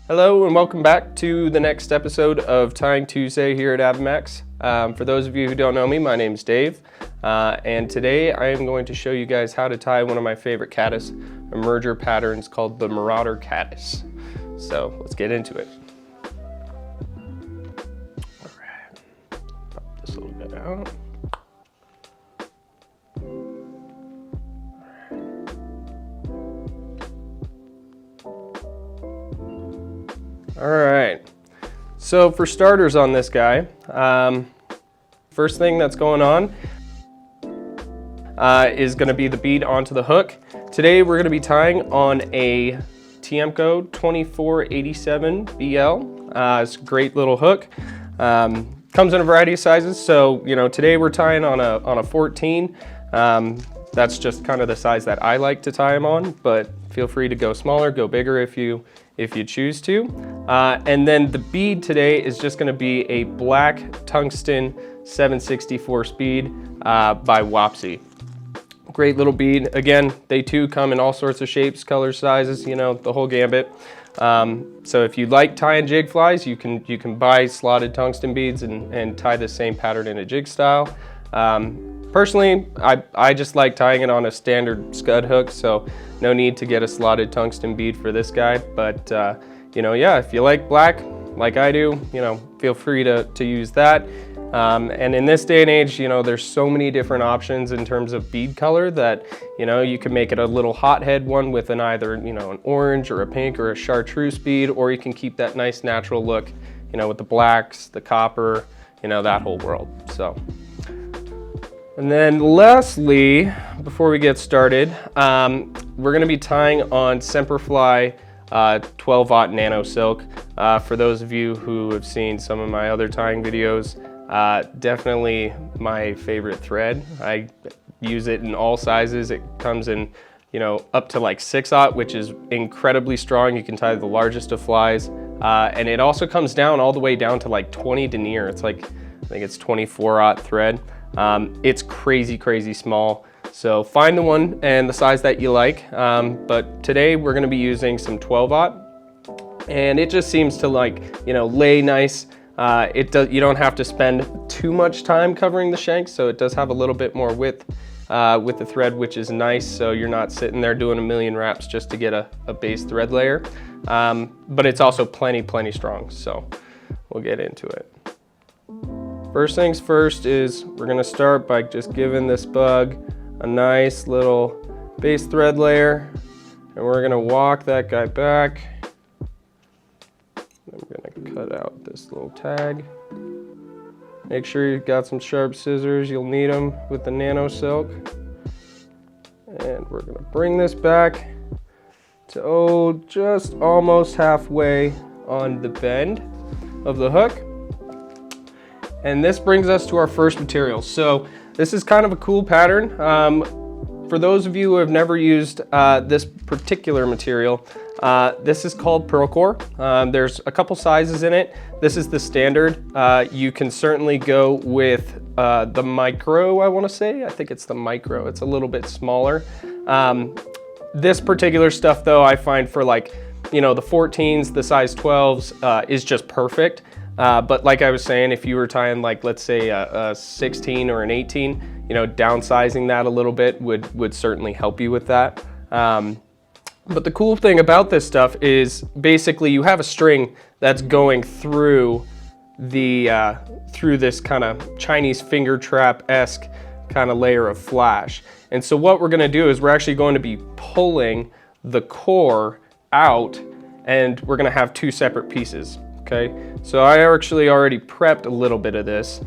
Hello and welcome back to the next episode of Tying Tuesday here at AvidMax. For those of you who don't know me, my name is Dave, and today I am going to show you guys how to tie one of my favorite caddis emerger patterns called the Marauder Caddis. So let's get into it. All right, pop this a little bit out. All right, so for starters on this guy, first thing that's going on is going to be the bead onto the hook. Today we're going to be tying on a Tiemco 2487 BL. It's a great little hook. Comes in a variety of sizes, so today we're tying on a 14. That's just kind of the size that I like to tie them on, but feel free to go smaller, go bigger if you choose to. And then the bead today is just going to be a black tungsten 764 speed by Wapsi. Great little bead. Again, they too come in all sorts of shapes, colors, sizes, the whole gambit. So if you like tying jig flies, you can buy slotted tungsten beads and tie the same pattern in a jig style. Personally, I just like tying it on a standard scud hook, so no need to get a slotted tungsten bead for this guy. But yeah, if you like black, like I do, feel free to use that. And in this day and age, there's so many different options in terms of bead color that, you can make it a little hothead one with either, an orange or a pink or a chartreuse bead, or you can keep that nice natural look, with the blacks, the copper, that whole world. So. And then lastly, before we get started, we're going to be tying on Semperfli 12-aught Nano silk. For those of you who have seen some of my other tying videos, definitely my favorite thread. I use it in all sizes. It comes in, up to like 6-aught, which is incredibly strong. You can tie the largest of flies. And it also comes down all the way down to like 20 denier. It's like, I think it's 24-aught thread. It's crazy small, so find the one and the size that you like, but today we're going to be using some 12-aught, and it just seems to lay nice. You don't have to spend too much time covering the shanks, so it does have a little bit more width with the thread, which is nice, so you're not sitting there doing a million wraps just to get a base thread layer, but it's also plenty strong, so we'll get into it. First things first is we're going to start by just giving this bug a nice little base thread layer, and we're going to walk that guy back. Then we're going to cut out this little tag. Make sure you've got some sharp scissors. You'll need them with the Nano silk. And we're going to bring this back to just almost halfway on the bend of the hook. And this brings us to our first material. So this is kind of a cool pattern. For those of you who have never used this particular material, this is called Pearl Core. There's a couple sizes in it. This is the standard. You can certainly go with the micro, I want to say. I think it's the micro. It's a little bit smaller. This particular stuff though, I find for the 14s, the size 12s is just perfect. But like I was saying, if you were tying let's say a 16 or an 18, downsizing that a little bit would certainly help you with that. But the cool thing about this stuff is basically you have a string that's going through through this kind of Chinese finger trap-esque kind of layer of flash. And so what we're going to do is we're actually going to be pulling the core out, and we're going to have two separate pieces. Okay, so I actually already prepped a little bit of this,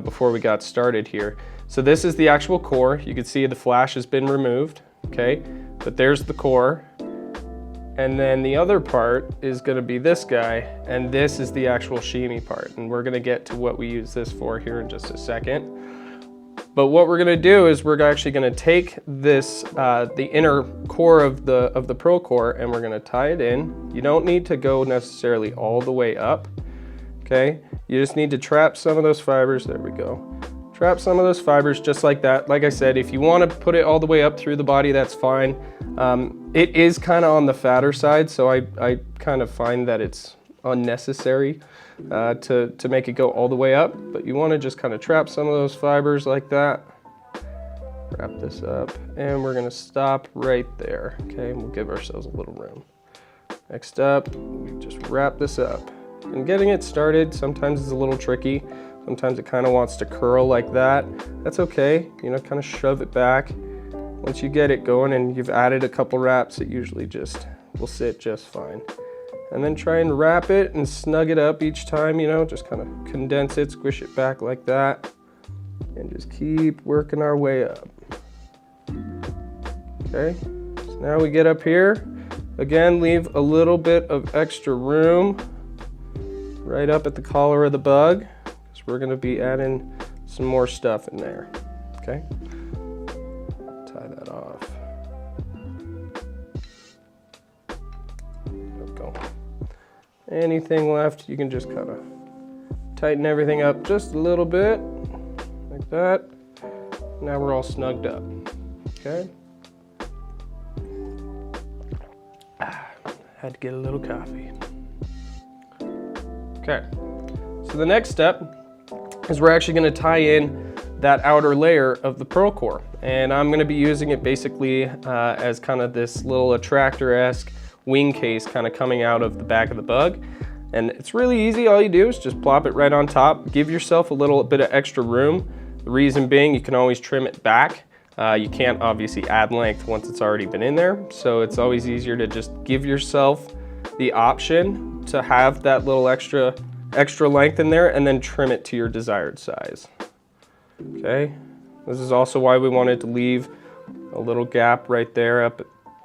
before we got started here. So this is the actual core. You can see the flash has been removed, okay? But there's the core. And then the other part is gonna be this guy, and this is the actual shimmy part. And we're gonna get to what we use this for here in just a second. But what we're gonna do is we're actually gonna take this, the inner core of the Pearl Core, and we're gonna tie it in. You don't need to go necessarily all the way up, okay? You just need to trap some of those fibers, there we go. trap some of those fibers just like that. Like I said, if you want to put it all the way up through the body, that's fine. It is kind of on the fatter side, so I kind of find that it's unnecessary to make it go all the way up, but you want to just kind of trap some of those fibers like that. Wrap this up, and we're going to stop right there, okay? And we'll give ourselves a little room. Next up, we just wrap this up. And getting it started sometimes is a little tricky. Sometimes it kind of wants to curl like that. That's okay, you know, kind of shove it back. Once you get it going and you've added a couple wraps, it usually just will sit just fine. And then try and wrap it and snug it up each time, you know, just kind of condense it, squish it back like that, and just keep working our way up. Okay, so now we get up here. Again, leave a little bit of extra room right up at the collar of the bug, because we're going to be adding some more stuff in there. Okay, tie that off. There we go. Anything left, you can just kind of tighten everything up just a little bit, like that. Now we're all snugged up. Okay. Had to get a little coffee. Okay, so the next step is we're actually going to tie in that outer layer of the pearl core, and I'm going to be using it basically as kind of this little attractor-esque wing case kind of coming out of the back of the bug. And it's really easy. All you do is just plop it right on top. Give yourself a little bit of extra room. The reason being, you can always trim it back. You can't obviously add length once it's already been in there, so it's always easier to just give yourself the option to have that little extra length in there and then trim it to your desired size. Okay, this is also why we wanted to leave a little gap right there,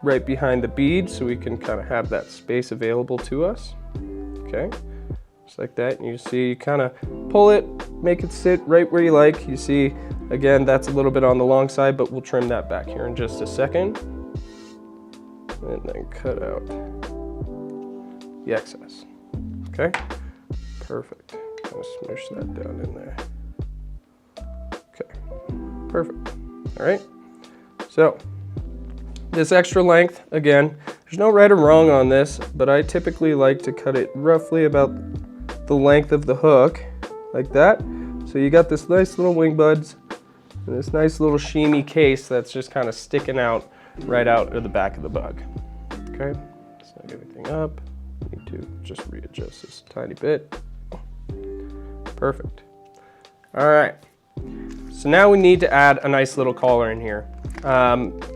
right behind the bead, so we can kind of have that space available to us. Okay, just like that. And you see, you kind of pull it, make it sit right where you like. You see, again, that's a little bit on the long side, but we'll trim that back here in just a second. And then cut out the excess. Okay, perfect. Kind of smush that down in there. Okay, perfect. All right, so this extra length, again, there's no right or wrong on this, but I typically like to cut it roughly about the length of the hook, like that. So you got this nice little wing buds and this nice little sheamy case that's just kind of sticking out right out of the back of the bug. Okay, snug everything up. Need to just readjust this a tiny bit. Perfect. All right, so now we need to add a nice little collar in here.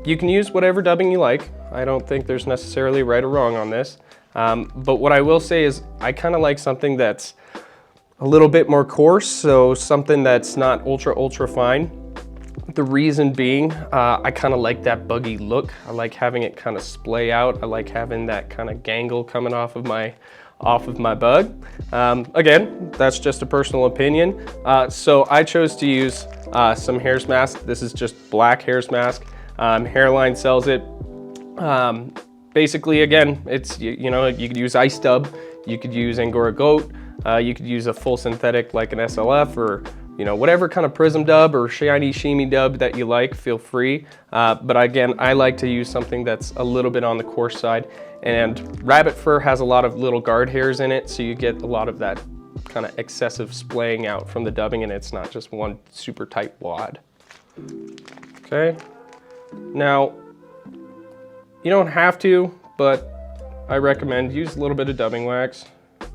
You can use whatever dubbing you like. I don't think there's necessarily right or wrong on this. But what I will say is I kind of like something that's a little bit more coarse, so something that's not ultra fine. The reason being, I kind of like that buggy look. I like having it kind of splay out. I like having that kind of gangle coming off of my bug. Again, that's just a personal opinion. So I chose to use some Hares mask. This is just black Hares mask. Hairline sells it. Basically, again, it's, you know, you could use ice dub, you could use Angora goat, you could use a full synthetic like an SLF, or, you know, whatever kind of prism dub or shiny sheamy dub that you like, feel free. But again, I like to use something that's a little bit on the coarse side, and rabbit fur has a lot of little guard hairs in it, so you get a lot of that kind of excessive splaying out from the dubbing, and it's not just one super tight wad. Okay, now, you don't have to, but I recommend use a little bit of dubbing wax.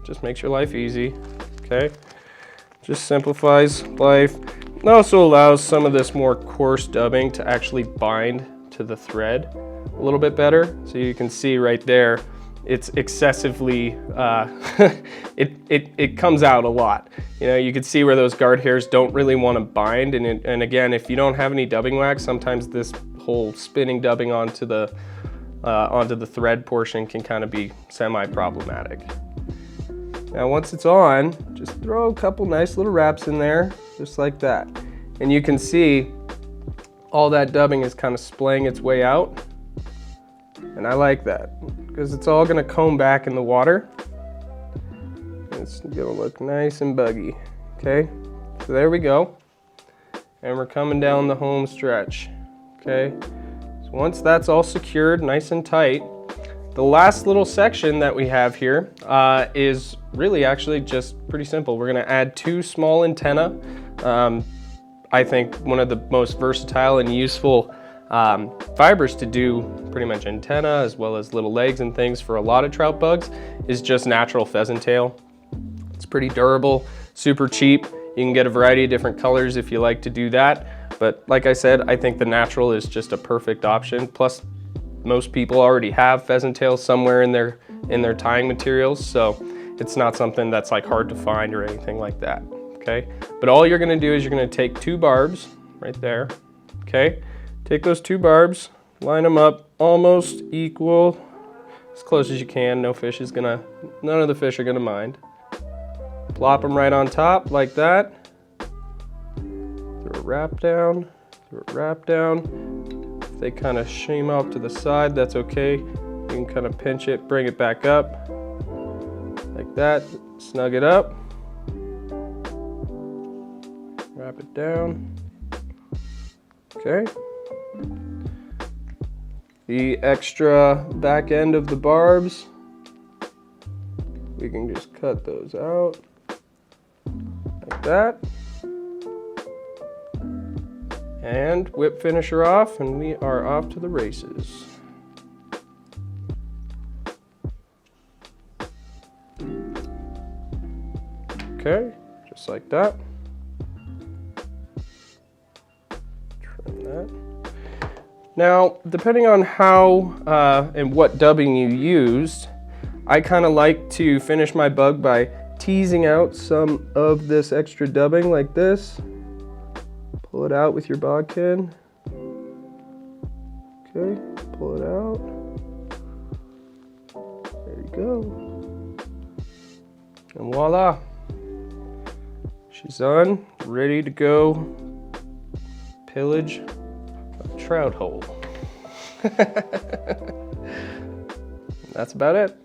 Just makes your life easy, okay? Just simplifies life. It also allows some of this more coarse dubbing to actually bind to the thread a little bit better. So you can see right there, it's excessively, it comes out a lot. You know, you can see where those guard hairs don't really want to bind. And again, if you don't have any dubbing wax, sometimes this whole spinning dubbing onto the thread portion can kind of be semi-problematic. Now once it's on, just throw a couple nice little wraps in there, just like that. And you can see all that dubbing is kind of splaying its way out. And I like that, because it's all gonna comb back in the water. It's gonna look nice and buggy, okay? So there we go. and we're coming down the home stretch, okay? So once that's all secured nice and tight, the last little section that we have here is really actually just pretty simple. We're gonna add 2 small antennae. I think one of the most versatile and useful fibers to do pretty much antenna as well as little legs and things for a lot of trout bugs is just natural pheasant tail. It's pretty durable, super cheap. You can get a variety of different colors if you like to do that. But like I said, I think the natural is just a perfect option. Plus, most people already have pheasant tails somewhere in their tying materials, so it's not something that's like hard to find or anything like that, okay? But all you're gonna do is you're gonna take 2 barbs right there, okay? Take those 2 barbs, line them up almost equal, as close as you can. None of the fish are gonna mind. Plop them right on top like that. Throw a wrap down, throw a wrap down. If they kind of shimmy off to the side, that's okay. You can kind of pinch it, bring it back up like that. Snug it up. Wrap it down. Okay. The extra back end of the barbs, we can just cut those out like that. And whip finisher off, and we are off to the races. Okay, just like that. Trim that. Now, depending on how and what dubbing you used, I kind of like to finish my bug by teasing out some of this extra dubbing like this. Pull it out with your bodkin. Okay, pull it out. There you go. And voila. She's done, ready to go pillage a trout hole. That's about it.